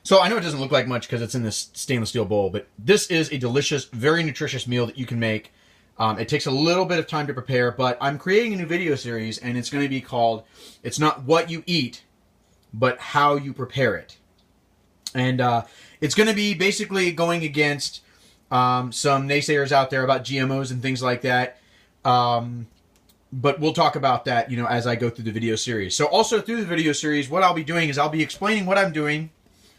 So I know it doesn't look like much because it's in this stainless steel bowl, but this is a delicious, very nutritious meal that you can make. It takes a little bit of time to prepare, but I'm creating a new video series, and it's going to be called, it's not what you eat, but how you prepare it. And it's going to be basically going against some naysayers out there about GMOs and things like that. But we'll talk about that, as I go through the video series. So also through the video series, what I'll be doing is I'll be explaining what I'm doing.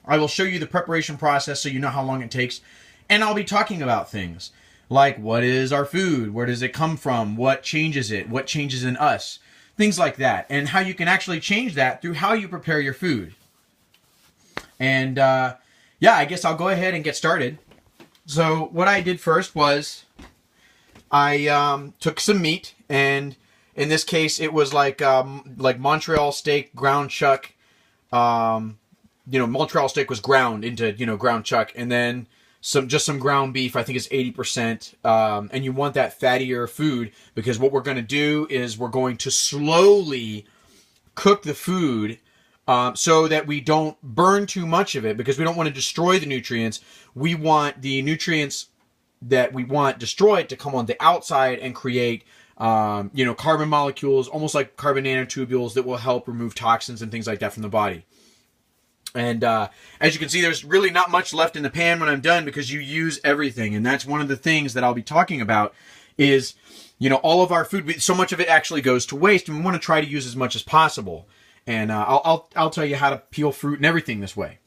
I will show you the preparation process so you know how long it takes. And I'll be talking about things like, what is our food? Where does it come from? What changes it? What changes in us? Things like that. And how you can actually change that through how you prepare your food. And yeah, I guess I'll go ahead and get started. So what I did first was I took some meat, and in this case it was like Montreal steak, ground chuck. Montreal steak was ground into ground chuck, and then some ground beef. I think it's 80%. And you want that fattier food, because what we're going to do is we're going to slowly cook the food so that we don't burn too much of it, because we don't want to destroy the nutrients. We want the nutrients that we want destroyed to come on the outside and create carbon molecules, almost like carbon nanotubules, that will help remove toxins and things like that from the body. And as you can see, there's really not much left in the pan when I'm done, because you use everything. And that's one of the things that I'll be talking about is, all of our food, so much of it actually goes to waste, and we want to try to use as much as possible. And I'll tell you how to peel fruit and everything this way.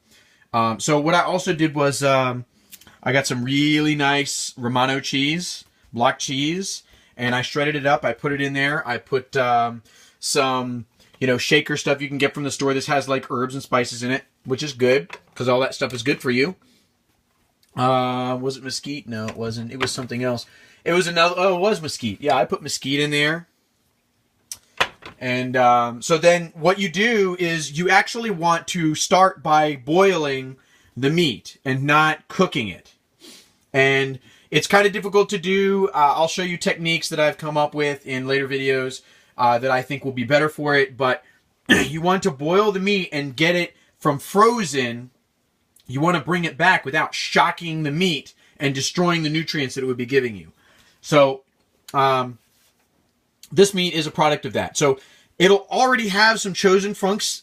So what I also did was I got some really nice Romano cheese, block cheese, and I shredded it up. I put it in there. I put some shaker stuff you can get from the store. This has like herbs and spices in it, which is good, because all that stuff is good for you. Was it mesquite? No, it wasn't. It was something else. It was another, it was mesquite. Yeah, I put mesquite in there. And so then what you do is you actually want to start by boiling the meat and not cooking it. And it's kind of difficult to do. I'll show you techniques that I've come up with in later videos that I think will be better for it. But you want to boil the meat and get it from frozen. You want to bring it back without shocking the meat and destroying the nutrients that it would be giving you. So this meat is a product of that. So it'll already have some frozen chunks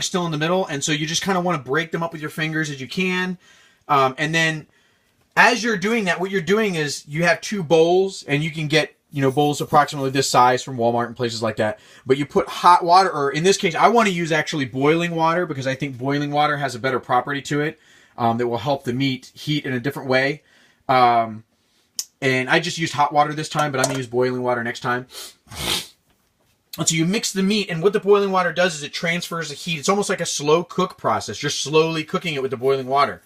still in the middle. And so you just kind of want to break them up with your fingers as you can. And then as you're doing that, what you're doing is you have two bowls, and you can get bowls approximately this size from Walmart and places like that. But you put hot water, or in this case, I want to use actually boiling water, because I think boiling water has a better property to it that will help the meat heat in a different way. And I just used hot water this time, but I'm going to use boiling water next time. And so you mix the meat, and what the boiling water does is it transfers the heat. It's almost like a slow cook process. You're slowly cooking it with the boiling water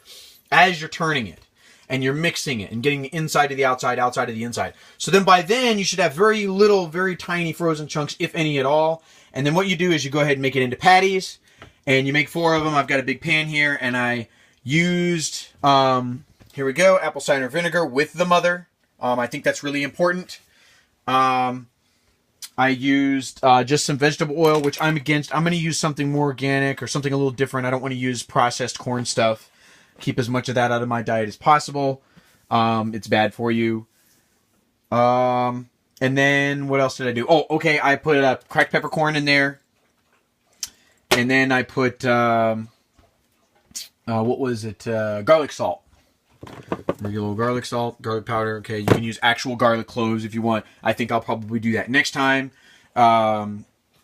as you're turning it. And you're mixing it and getting the inside to the outside, outside to the inside. So then by then, you should have very little, very tiny frozen chunks, if any at all. And then what you do is you go ahead and make it into patties. And you make 4 of them. I've got a big pan here. And I used, here we go, apple cider vinegar with the mother. I think that's really important. I used just some vegetable oil, which I'm against. I'm going to use something more organic or something a little different. I don't want to use processed corn stuff. Keep as much of that out of my diet as possible. It's bad for you. And then what else did I do? Oh, okay. I put cracked peppercorn in there. And then I put, what was it? Garlic salt. Regular garlic salt, garlic powder. Okay, you can use actual garlic cloves if you want. I think I'll probably do that next time.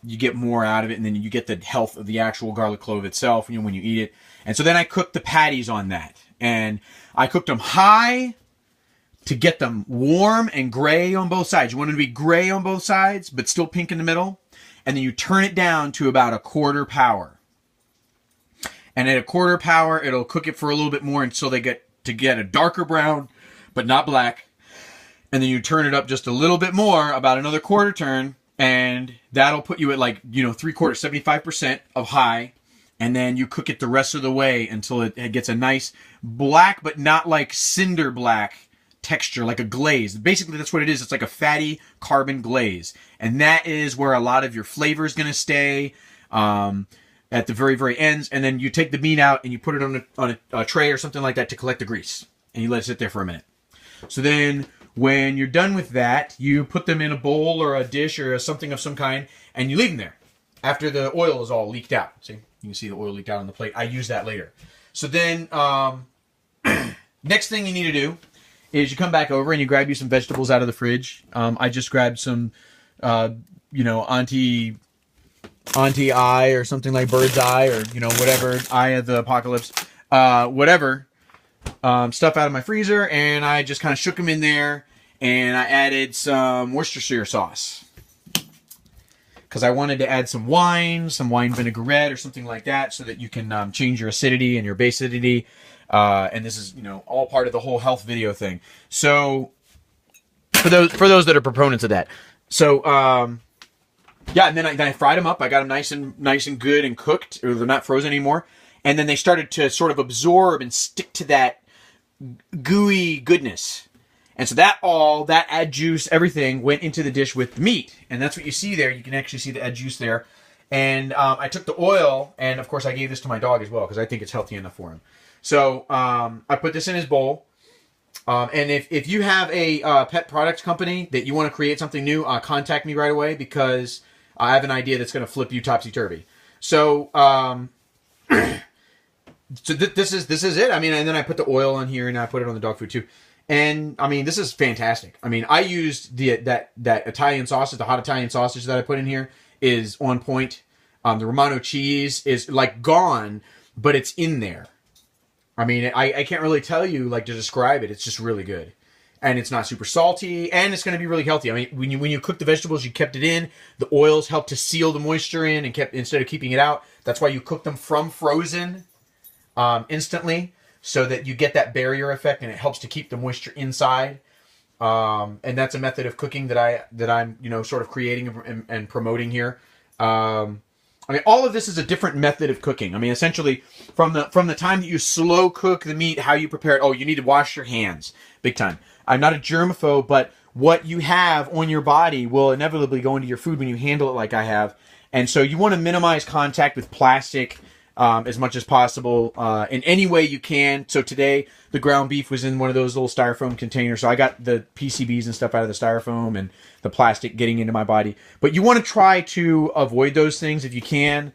You get more out of it, and then you get the health of the actual garlic clove itself when you eat it. And so then I cooked the patties on that. And I cooked them high to get them warm and gray on both sides. You want them to be gray on both sides, but still pink in the middle. And then you turn it down to about 1/4 power. And at 1/4 power, it'll cook it for a little bit more until they get a darker brown, but not black. And then you turn it up just a little bit more, about another 1/4 turn. And that'll put you at 3/4, 75% of high. And then you cook it the rest of the way until it gets a nice black, but not like cinder black texture, like a glaze. Basically, that's what it is. It's like a fatty carbon glaze. And that is where a lot of your flavor is going to stay. at the very, very ends, and then you take the meat out and you put it on a tray or something like that to collect the grease, and you let it sit there for a minute. So then when you're done with that, you put them in a bowl or a dish or something of some kind, and you leave them there after the oil is all leaked out. See, you can see the oil leaked out on the plate. I use that later. So then next thing you need to do is you come back over and you grab you some vegetables out of the fridge. I just grabbed some, Auntie Eye or something like Bird's Eye or, whatever, Eye of the Apocalypse, whatever, stuff out of my freezer. And I just kind of shook them in there and I added some Worcestershire sauce. Because I wanted to add some wine vinaigrette or something like that so that you can change your acidity and your basidity. And this is, all part of the whole health video thing. So for those that are proponents of that. So, yeah, and then I fried them up. I got them nice and good and cooked, or they're not frozen anymore. And then they started to sort of absorb and stick to that gooey goodness. And so that add juice, everything went into the dish with the meat. And that's what you see there. You can actually see the add juice there. And I took the oil, and of course I gave this to my dog as well because I think it's healthy enough for him. So I put this in his bowl. And if you have a pet products company that you want to create something new, contact me right away because I have an idea that's going to flip you topsy-turvy. So, this is it. I mean, and then I put the oil on here and I put it on the dog food too. And I mean, this is fantastic. I mean, I used that Italian sausage, the hot Italian sausage that I put in here is on point. The Romano cheese is like gone, but it's in there. I mean, I can't really tell you like to describe it. It's just really good. And it's not super salty, and it's going to be really healthy. I mean, when you cook the vegetables, you kept it in. The oils help to seal the moisture in and instead of keeping it out. That's why you cook them from frozen instantly, so that you get that barrier effect, and it helps to keep the moisture inside. And that's a method of cooking that I'm sort of creating and promoting here. I mean, all of this is a different method of cooking. I mean, essentially, from the time that you slow cook the meat, how you prepare it. Oh, you need to wash your hands, big time. I'm not a germaphobe, but what you have on your body will inevitably go into your food when you handle it like I have. And so you want to minimize contact with plastic as much as possible in any way you can. So today, the ground beef was in one of those little styrofoam containers. So I got the PCBs and stuff out of the styrofoam and the plastic getting into my body. But you want to try to avoid those things if you can.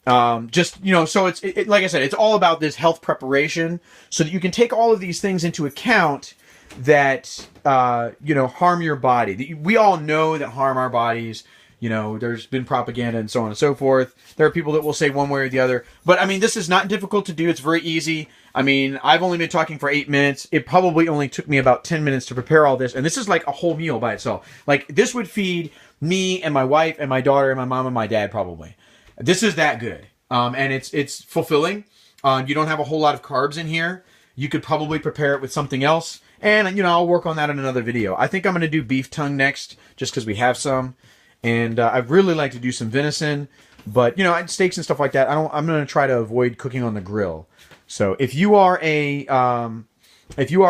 So it's like I said, it's all about this health preparation so that you can take all of these things into account that, harm your body. We all know that harm our bodies. There's been propaganda and so on and so forth. There are people that will say one way or the other. But, I mean, this is not difficult to do. It's very easy. I mean, I've only been talking for 8 minutes. It probably only took me about 10 minutes to prepare all this. And this is like a whole meal by itself. Like, this would feed me and my wife and my daughter and my mom and my dad probably. This is that good. And it's fulfilling. You don't have a whole lot of carbs in here. You could probably prepare it with something else. And, I'll work on that in another video. I think I'm going to do beef tongue next just because we have some. And I'd really like to do some venison, but steaks and stuff like that. I'm going to try to avoid cooking on the grill. So if you are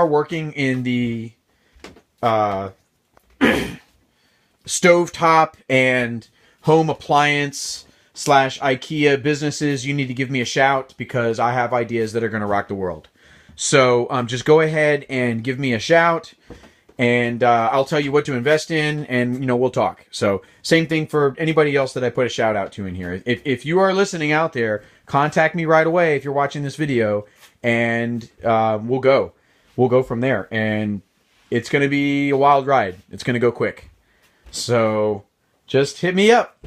working in the stovetop and home appliance / IKEA businesses, you need to give me a shout because I have ideas that are going to rock the world. So just go ahead and give me a shout. And I'll tell you what to invest in, and, we'll talk. So same thing for anybody else that I put a shout out to in here. If you are listening out there, contact me right away if you're watching this video, and we'll go. We'll go from there. And it's going to be a wild ride. It's going to go quick. So just hit me up.